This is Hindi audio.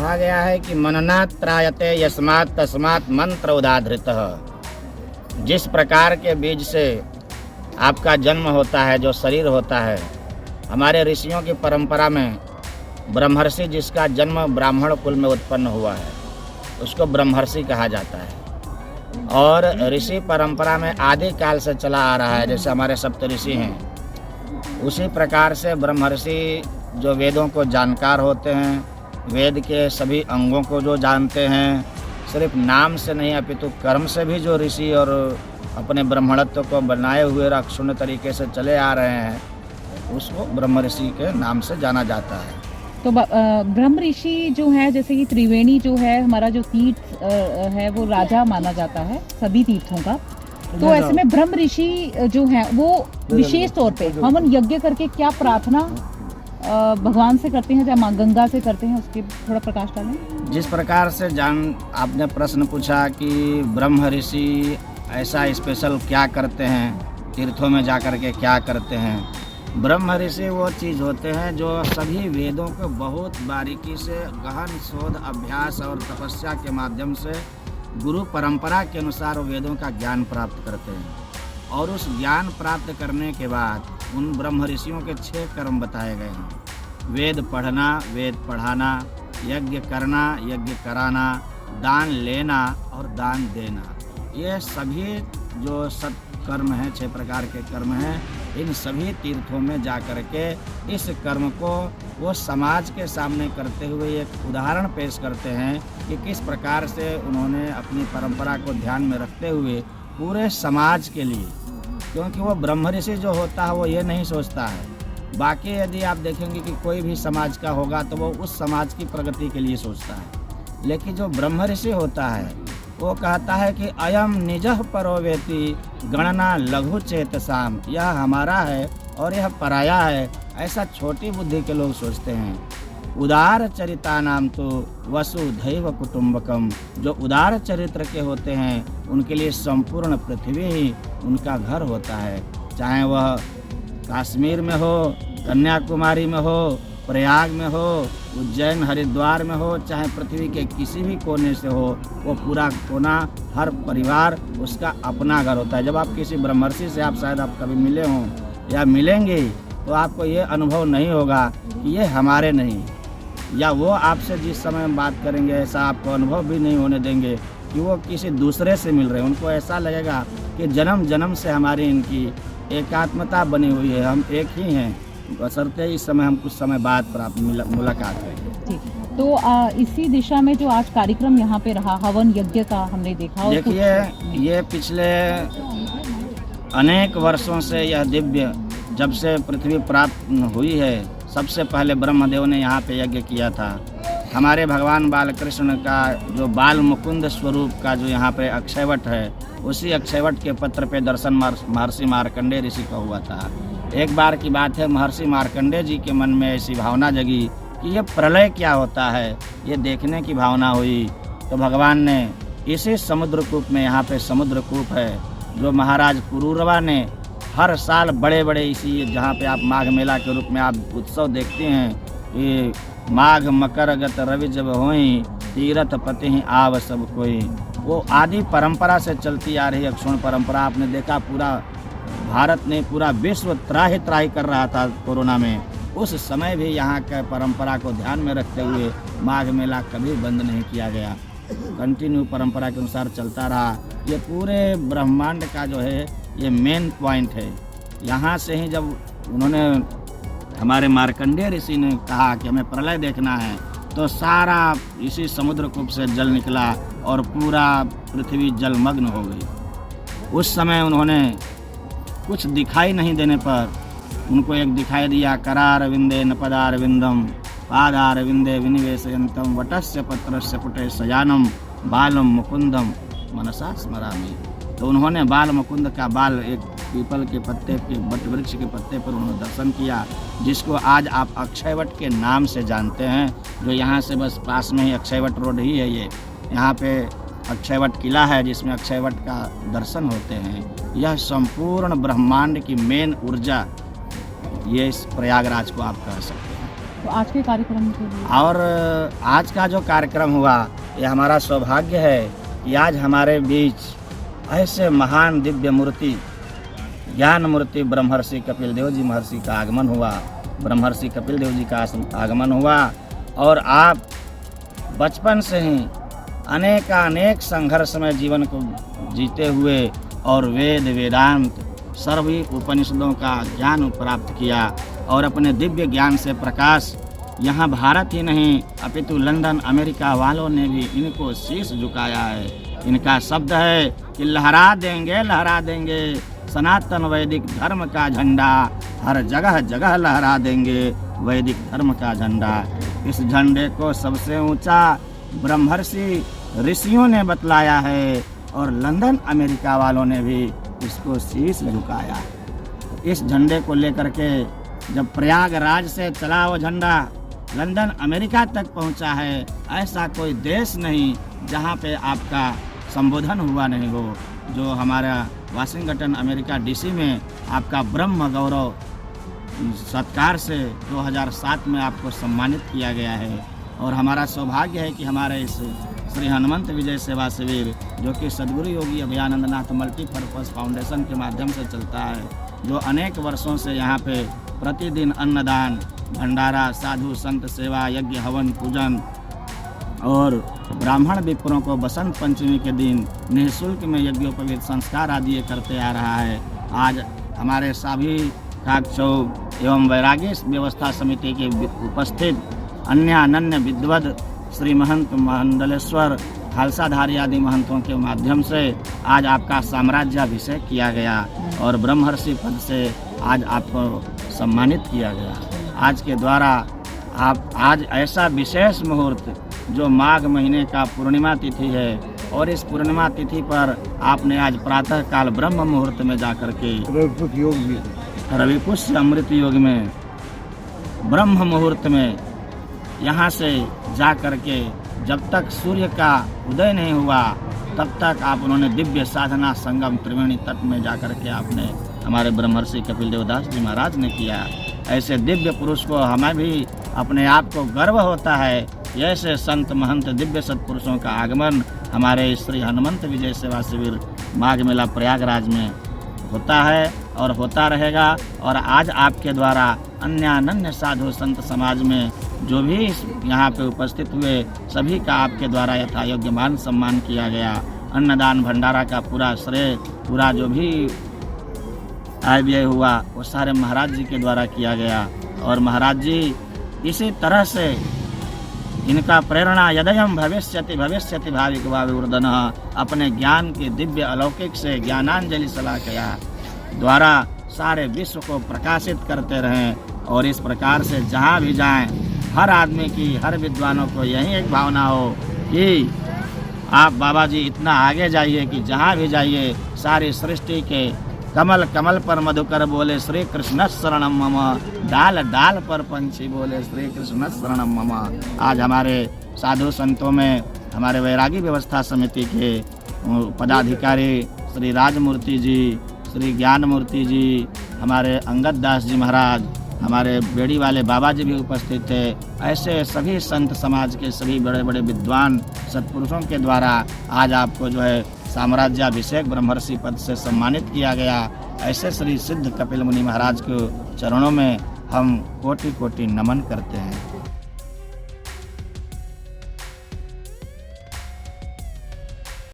कहा गया है कि मननात् त्रायते यस्मात् तस्मात् मंत्र उदाधृतः। जिस प्रकार के बीज से आपका जन्म होता है, जो शरीर होता है, हमारे ऋषियों की परंपरा में ब्रह्मर्षि जिसका जन्म ब्राह्मण कुल में उत्पन्न हुआ है उसको ब्रह्मर्षि कहा जाता है। और ऋषि परंपरा में आदि काल से चला आ रहा है, जैसे हमारे सप्तऋषि हैं, उसी प्रकार से ब्रह्मर्षि जो वेदों को जानकार होते हैं, वेद के सभी अंगों को जो जानते हैं, सिर्फ नाम से नहीं अपितु कर्म से भी जो ऋषि और अपने ब्राह्मणत्व को बनाए हुए अक्षुण्ण तरीके से चले आ रहे हैं, उसको ब्रह्म ऋषि के नाम से जाना जाता है। तो ब्रह्म ऋषि जो है, जैसे कि त्रिवेणी जो है हमारा जो तीर्थ है वो राजा माना जाता है सभी तीर्थों का, तो ऐसे में ब्रह्म ऋषि जो है वो विशेष तौर पे हवन यज्ञ करके क्या प्रार्थना भगवान से करते हैं या माँ गंगा से करते हैं, उसके थोड़ा प्रकाश डालें। जिस प्रकार से आपने प्रश्न पूछा कि ब्रह्म ऋषि ऐसा स्पेशल क्या करते हैं, तीर्थों में जा कर के क्या करते हैं। ब्रह्म ऋषि वो चीज़ होते हैं जो सभी वेदों को बहुत बारीकी से गहन शोध अभ्यास और तपस्या के माध्यम से गुरु परंपरा के अनुसार वेदों का ज्ञान प्राप्त करते हैं। और उस ज्ञान प्राप्त करने के बाद उन ब्रह्म ऋषियों के 6 कर्म बताए गए हैं। वेद पढ़ना, वेद पढ़ाना, यज्ञ करना, यज्ञ कराना, दान लेना और दान देना। ये सभी जो सत्कर्म हैं, 6 प्रकार के कर्म हैं, इन सभी तीर्थों में जा कर के इस कर्म को वो समाज के सामने करते हुए एक उदाहरण पेश करते हैं कि किस प्रकार से उन्होंने अपनी परंपरा को ध्यान में रखते हुए पूरे समाज के लिए, क्योंकि वो ब्रह्म ऋषि जो होता है वो ये नहीं सोचता है, बाकी यदि आप देखेंगे कि कोई भी समाज का होगा तो वो उस समाज की प्रगति के लिए सोचता है। लेकिन जो ब्रह्म ऋषि होता है वो कहता है कि अयम निजः परोवेति गणना लघु चेतसाम, यह हमारा है और यह पराया है, ऐसा छोटी बुद्धि के लोग सोचते हैं। उदार चरिता नाम तो वसुधैव कुटुंबकम, जो उदार चरित्र के होते हैं उनके लिए संपूर्ण पृथ्वी ही उनका घर होता है, चाहे वह कश्मीर में हो, कन्याकुमारी में हो, प्रयाग में हो, उज्जैन हरिद्वार में हो, चाहे पृथ्वी के किसी भी कोने से हो, वो पूरा कोना, हर परिवार उसका अपना घर होता है। जब आप किसी ब्रह्मर्षि से आप शायद आप कभी मिले हों या मिलेंगे तो आपको ये अनुभव नहीं होगा कि ये हमारे नहीं, या वो आपसे जिस समय बात करेंगे ऐसा आपको अनुभव भी नहीं होने देंगे कि वो किसी दूसरे से मिल रहे हैं। उनको ऐसा लगेगा कि जन्म जन्म से हमारी इनकी एकात्मता बनी हुई है, हम एक ही हैं, बशर्ते इस समय हम कुछ समय बाद प्राप्त मुलाकात हुई। तो इसी दिशा में जो आज कार्यक्रम यहाँ पे रहा हवन यज्ञ का हमने देखा। देखिए, ये पिछले अनेक वर्षों से यह दिव्य, जब से पृथ्वी प्राप्त हुई है, सबसे पहले ब्रह्मदेव ने यहाँ पे यज्ञ किया था। हमारे भगवान बालकृष्ण का जो बाल मुकुंद स्वरूप का जो यहाँ पे अक्षयवट है, उसी अक्षयवट के पत्र पे दर्शन महर्षि मार्कंडेय ऋषि का हुआ था। एक बार की बात है, महर्षि मार्कंडेय जी के मन में ऐसी भावना जगी कि ये प्रलय क्या होता है, ये देखने की भावना हुई। तो भगवान ने इसी समुद्रकूप में, यहाँ पे समुद्रकूप है जो महाराज पुरूरवा ने हर साल बड़े बड़े इसी, जहाँ पे आप माघ मेला के रूप में आप उत्सव देखते हैं, ये माघ मकर गत रवि जब होई, तीरथ पति ही आव सब कोई, वो आदि परंपरा से चलती आ रही अक्षुण्ण परंपरा। आपने देखा पूरा भारत ने, पूरा विश्व त्राही त्राही कर रहा था कोरोना में, उस समय भी यहाँ के परंपरा को ध्यान में रखते हुए माघ मेला कभी बंद नहीं किया गया, कंटिन्यू परंपरा के अनुसार चलता रहा। ये पूरे ब्रह्मांड का जो है ये मेन पॉइंट है। यहाँ से ही जब उन्होंने, हमारे मार्कंडेय ऋषि ने कहा कि हमें प्रलय देखना है, तो सारा इसी समुद्रकूप से जल निकला और पूरा पृथ्वी जलमग्न हो गई। उस समय उन्होंने कुछ दिखाई नहीं देने पर उनको एक दिखाई दिया, करार विंदे नपदार विंदम पादार विंदे विनिवेशयंतम वटस्य पत्रस्य पुटे शयानम बालम मुकुंदम मनसा स्मरामि। तो उन्होंने बाल मुकुंद का बाल एक पीपल के पत्ते के, बट वृक्ष के पत्ते पर उन्होंने दर्शन किया, जिसको आज आप अक्षयवट के नाम से जानते हैं। जो यहाँ से बस पास में ही अक्षयवट रोड ही है, ये यहाँ पे अक्षयवट किला है जिसमें अक्षयवट का दर्शन होते हैं। यह संपूर्ण ब्रह्मांड की मेन ऊर्जा, ये इस प्रयागराज को आप कह सकते हैं। तो आज के कार्यक्रम के लिए और आज का जो कार्यक्रम हुआ, ये हमारा सौभाग्य है कि आज हमारे बीच ऐसे महान दिव्य मूर्ति, ज्ञान मूर्ति ब्रह्मर्षि कपिल देव जी महर्षि का आगमन हुआ। ब्रह्मर्षि कपिल देव जी का आगमन हुआ और आप बचपन से ही अनेक संघर्षमय जीवन को जीते हुए और वेद वेदांत सभी उपनिषदों का ज्ञान प्राप्त किया और अपने दिव्य ज्ञान से प्रकाश यहाँ भारत ही नहीं अपितु लंदन अमेरिका वालों ने भी इनको शीश झुकाया है। इनका शब्द है कि लहरा देंगे सनातन वैदिक धर्म का झंडा, हर जगह जगह लहरा देंगे वैदिक धर्म का झंडा। इस झंडे को सबसे ऊंचा ब्रह्मर्षि ऋषियों ने बतलाया है और लंदन अमेरिका वालों ने भी इसको शीश झुकाया। इस झंडे को लेकर के जब प्रयागराज से चला वो झंडा लंदन अमेरिका तक पहुंचा है, ऐसा कोई देश नहीं जहां पे आपका संबोधन हुआ नहीं हो। जो हमारा वाशिंगटन अमेरिका डीसी में आपका ब्रह्म गौरव सत्कार से 2007 में आपको सम्मानित किया गया है। और हमारा सौभाग्य है कि हमारे इस श्री हनुमंत विजय सेवा शिविर जो कि सद्गुरु योगी अभयानंदनाथ मल्टीपर्पज़ फाउंडेशन के माध्यम से चलता है, जो अनेक वर्षों से यहाँ पे प्रतिदिन अन्नदान, भंडारा, साधु संत सेवा, यज्ञ हवन पूजन और ब्राह्मण विप्रों को बसंत पंचमी के दिन निःशुल्क में यज्ञोपवीत संस्कार आदि करते आ रहा है। आज हमारे सभी काकचौक एवं वैरागी व्यवस्था समिति के उपस्थित अन्य अनन्य विद्वद श्री महंत मंडलेश्वर खालसाधारी आदि महंतों के माध्यम से आज आपका साम्राज्याभिषेक किया गया और ब्रह्मर्षि पद से आज आपको सम्मानित किया गया। आज के द्वारा आप आज ऐसा विशेष मुहूर्त जो माघ महीने का पूर्णिमा तिथि है और इस पूर्णिमा तिथि पर आपने आज प्रातः काल ब्रह्म मुहूर्त में जाकर के रविपुष्य अमृत योग में ब्रह्म मुहूर्त में यहाँ से जा कर के जब तक सूर्य का उदय नहीं हुआ तब तक आप उन्होंने दिव्य साधना संगम त्रिवेणी तट में जा कर के आपने हमारे ब्रह्मर्षि कपिल देवदास जी महाराज ने किया। ऐसे दिव्य पुरुष को हमें भी अपने आप को गर्व होता है। ऐसे संत महंत दिव्य सत्पुरुषों का आगमन हमारे श्री हनुमंत विजय सेवा शिविर माघ मेला प्रयागराज में होता है और होता रहेगा। और आज आपके द्वारा अन्य अनन्य साधु संत समाज में जो भी यहाँ पे उपस्थित हुए सभी का आपके द्वारा यथायोग्य मान सम्मान किया गया। अन्नदान भंडारा का पूरा श्रेय, पूरा जो भी आय व्यय हुआ वो सारे महाराज जी के द्वारा किया गया। और महाराज जी इसी तरह से इनका प्रेरणा यदयम भविष्यति भविष्यति भाविक भाविवृदन अपने ज्ञान के दिव्य अलौकिक से ज्ञानांजलि सलाकया द्वारा सारे विश्व को प्रकाशित करते रहें। और इस प्रकार से जहाँ भी जाएं हर आदमी की, हर विद्वानों को यही एक भावना हो कि आप बाबा जी इतना आगे जाइए कि जहाँ भी जाइए सारी सृष्टि के कमल कमल पर मधुकर बोले श्री कृष्ण शरणम मम, डाल डाल पर पंछी बोले श्री कृष्ण शरणम मम। आज हमारे साधु संतों में हमारे वैरागी व्यवस्था समिति के पदाधिकारी श्री राजमूर्ति जी, श्री ज्ञान मूर्ति जी, हमारे अंगद दास जी महाराज, हमारे बेड़ी वाले बाबा जी भी उपस्थित थे। ऐसे सभी संत समाज के सभी बड़े बड़े विद्वान सत्पुरुषों के द्वारा आज आपको जो है साम्राज्याभिषेक ब्रह्मर्षि पद से सम्मानित किया गया। ऐसे श्री सिद्ध कपिल मुनि महाराज के चरणों में हम कोटि कोटि नमन करते हैं।